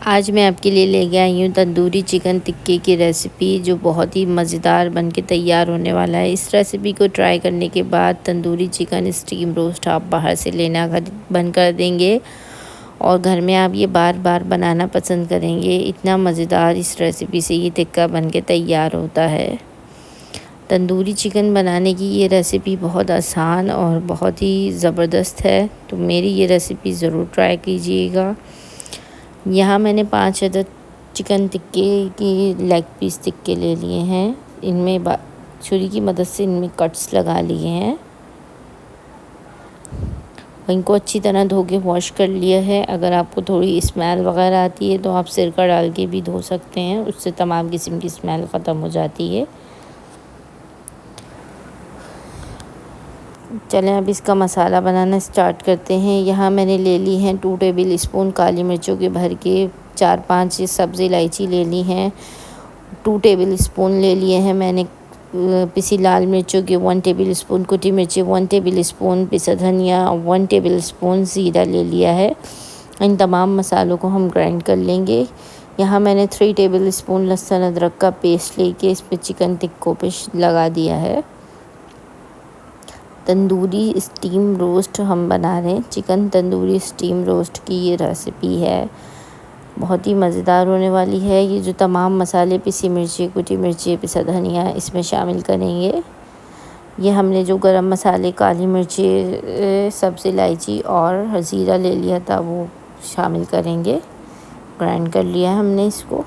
आज मैं आपके लिए लेके आई हूँ तंदूरी चिकन टिक्के की रेसिपी, जो बहुत ही मज़ेदार बन के तैयार होने वाला है। इस रेसिपी को ट्राई करने के बाद तंदूरी चिकन स्टीम रोस्ट आप बाहर से लेना बंद कर देंगे और घर में आप ये बार बार बनाना पसंद करेंगे। इतना मज़ेदार इस रेसिपी से ये टिक्का बन के तैयार होता है। तंदूरी चिकन बनाने की ये रेसिपी बहुत आसान और बहुत ही ज़बरदस्त है, तो मेरी ये रेसिपी ज़रूर ट्राई कीजिएगा। यहाँ मैंने 5 अदद चिकन टिक्के की लेग पीस टिक्के ले लिए हैं। इनमें छुरी की मदद से इनमें कट्स लगा लिए हैं। इनको अच्छी तरह धो के वॉश कर लिया है। अगर आपको थोड़ी स्मेल वगैरह आती है तो आप सिरका डाल के भी धो सकते हैं, उससे तमाम किस्म की स्मेल ख़त्म हो जाती है। चलें अब इसका मसाला बनाना स्टार्ट करते हैं। यहाँ मैंने ले ली हैं 2 टेबल स्पून काली मिर्चों के भर के 4-5 सब्ज़ी इलायची ले ली हैं। 2 टेबल स्पून ले लिए हैं मैंने पिसी लाल मिर्चों के, 1 टेबल स्पून कुटी मिर्ची, 1 टेबल स्पून पिसा धनिया, 1 टेबल स्पून ज़ीरा ले लिया है। इन तमाम मसालों को हम ग्राइंड कर लेंगे। यहाँ मैंने 3 टेबल स्पून लहसुन अदरक का पेस्ट लेके इस पर चिकन टिक्कों पे लगा दिया है। तंदूरी स्टीम रोस्ट हम बना रहे हैं। चिकन तंदूरी स्टीम रोस्ट की ये रेसिपी है, बहुत ही मज़ेदार होने वाली है। ये जो तमाम मसाले पिसी मिर्ची, कुटी मिर्ची, पिसा धनिया इसमें शामिल करेंगे। ये हमने जो गरम मसाले काली मिर्ची, सब्ज़ इलायची और ज़ीरा ले लिया था वो शामिल करेंगे। ग्राइंड कर लिया है हमने इसको।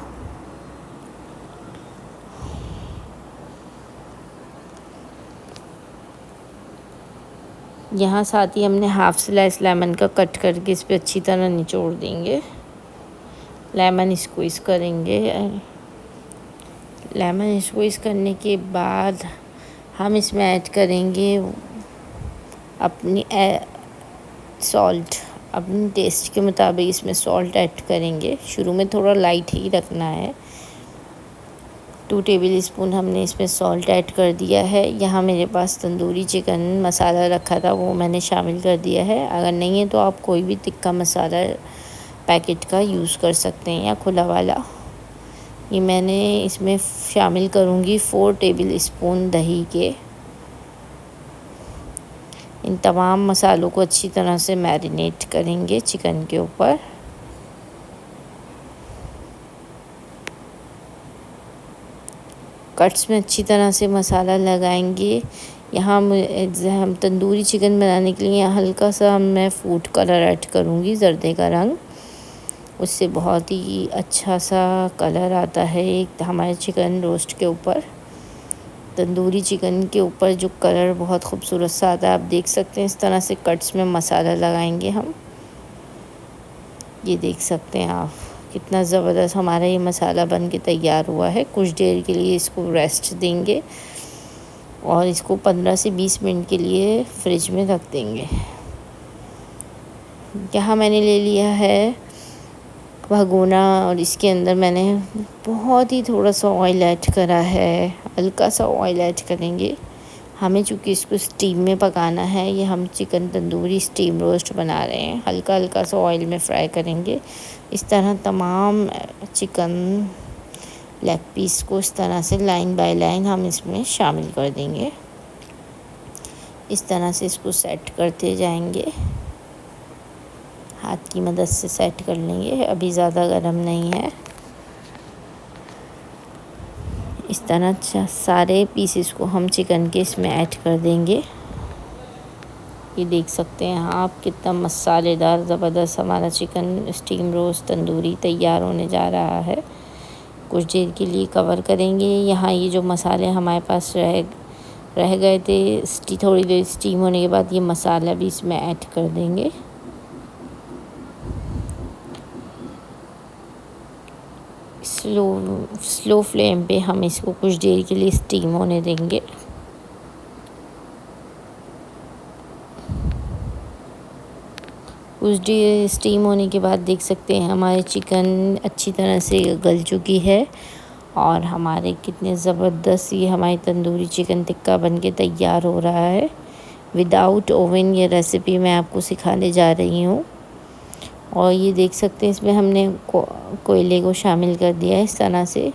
यहाँ साथ ही हमने हाफ़ स्लाइस लेमन का कट करके इस पर अच्छी तरह निचोड़ देंगे। लेमन स्क्वीज़ करेंगे। लेमन स्क्वीज़ करने के बाद हम इसमें ऐड करेंगे अपनी सॉल्ट। अपने टेस्ट के मुताबिक इसमें सॉल्ट ऐड करेंगे। शुरू में थोड़ा लाइट ही रखना है। 2 टेबल स्पून हमने इसमें सॉल्ट ऐड कर दिया है। यहाँ मेरे पास तंदूरी चिकन मसाला रखा था, वो मैंने शामिल कर दिया है। अगर नहीं है तो आप कोई भी टिक्का मसाला पैकेट का यूज़ कर सकते हैं या खुला वाला। ये मैंने इसमें शामिल करूँगी 4 टेबल स्पून दही के। इन तमाम मसालों को अच्छी तरह से मैरिनेट करेंगे चिकन के ऊपर। कट्स में अच्छी तरह से मसाला लगाएंगे। यहाँ हम तंदूरी चिकन बनाने के लिए हल्का सा मैं फूड कलर ऐड करूँगी, जर्दे का रंग। उससे बहुत ही अच्छा सा कलर आता है एक हमारे चिकन रोस्ट के ऊपर। तंदूरी चिकन के ऊपर जो कलर बहुत खूबसूरत सा आता है, आप देख सकते हैं। इस तरह से कट्स में मसाला लगाएंगे हम। ये देख सकते हैं आप कितना ज़बरदस्त हमारा ये मसाला बन के तैयार हुआ है। कुछ देर के लिए इसको रेस्ट देंगे और इसको 15 से 20 मिनट के लिए फ्रिज में रख देंगे। यहाँ मैंने ले लिया है भगोना और इसके अंदर मैंने बहुत ही थोड़ा सा ऑयल ऐड करा है। हल्का सा ऑयल ऐड करेंगे। हमें चूँकि इसको स्टीम में पकाना है, ये हम चिकन तंदूरी स्टीम रोस्ट बना रहे हैं। हल्का हल्का सा ऑयल में फ्राई करेंगे। इस तरह तमाम चिकन लेग पीस को इस तरह से लाइन बाय लाइन हम इसमें शामिल कर देंगे। इस तरह से इसको सेट करते जाएंगे। हाथ की मदद से सेट कर लेंगे, अभी ज़्यादा गर्म नहीं है। इस तरह सारे पीसेस को हम चिकन के इसमें ऐड कर देंगे। ये देख सकते हैं आप कितना मसालेदार ज़बरदस्त हमारा चिकन स्टीम रोस्ट तंदूरी तैयार होने जा रहा है। कुछ देर के लिए कवर करेंगे। यहाँ ये जो मसाले हमारे पास रह गए थे, थोड़ी देर स्टीम होने के बाद ये मसाला भी इसमें ऐड कर देंगे। स्लो फ्लेम पे हम इसको कुछ देर के लिए स्टीम होने देंगे। कुछ देर स्टीम होने के बाद देख सकते हैं हमारे चिकन अच्छी तरह से गल चुकी है और हमारे कितने ज़बरदस्त ये हमारी तंदूरी चिकन टिक्का बन के तैयार हो रहा है। विदाउट ओवन ये रेसिपी मैं आपको सिखाने जा रही हूँ। और ये देख सकते हैं इसमें हमने कोयले को शामिल कर दिया है इस तरह से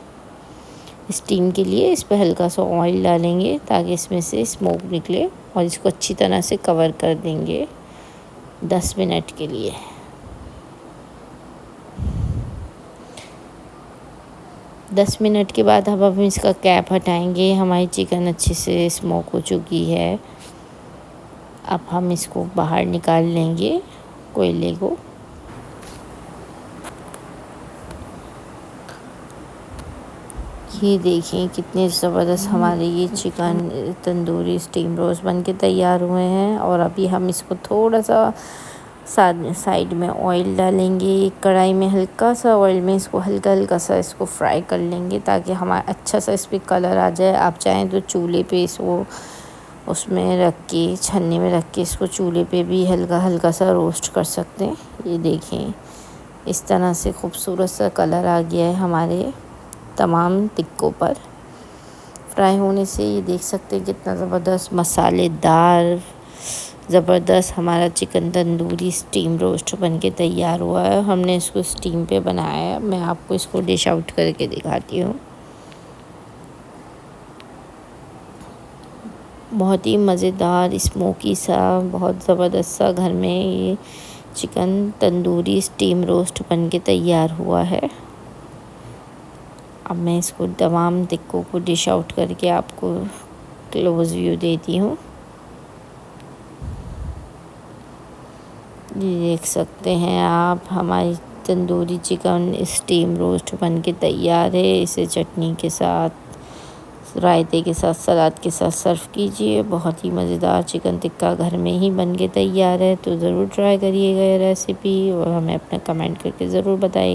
स्टीम के लिए। इस पर हल्का सा ऑयल डालेंगे ताकि इसमें से स्मोक निकले और इसको अच्छी तरह से कवर कर देंगे 10 मिनट के लिए। दस मिनट के बाद अब हम इसका कैप हटाएंगे। हमारी चिकन अच्छे से स्मोक हो चुकी है। अब हम इसको बाहर निकाल लेंगे कोयले को। ये देखें कितने ज़बरदस्त हमारे ये चिकन तंदूरी स्टीम रोस्ट बन के तैयार हुए हैं। और अभी हम इसको थोड़ा सा साइड में ऑयल डालेंगे। एक कढ़ाई में हल्का सा ऑयल में इसको हल्का सा इसको फ्राई कर लेंगे ताकि हमारा अच्छा सा इस पर कलर आ जाए। आप चाहें तो चूल्हे पे इसको उसमें रख के छन्नी में रख के इसको चूल्हे पे भी हल्का सा रोस्ट कर सकते हैं। ये देखें इस तरह से खूबसूरत सा कलर आ गया है हमारे तमाम टिक्कों पर। फ्राई होने से ये देख सकते हैं कितना ज़बरदस्त मसालेदार ज़बरदस्त हमारा चिकन तंदूरी स्टीम रोस्ट बन के तैयार हुआ है। हमने इसको स्टीम पे बनाया है। मैं आपको इसको डिश आउट करके दिखाती हूँ। बहुत ही मज़ेदार स्मोकी सा बहुत ज़बरदस्त सा घर में ये चिकन तंदूरी स्टीम रोस्ट बन के तैयार हुआ है। अब मैं इसको तमाम टिक्कों को डिश आउट करके आपको क्लोज़ व्यू देती हूँ। ये देख सकते हैं आप हमारी तंदूरी चिकन स्टीम रोस्ट बन के तैयार है। इसे चटनी के साथ, रायते के साथ, सलाद के साथ सर्व कीजिए। बहुत ही मज़ेदार चिकन टिक्का घर में ही बन के तैयार है। तो ज़रूर ट्राई करिएगा ये रेसिपी और हमें अपना कमेंट करके ज़रूर बताइए।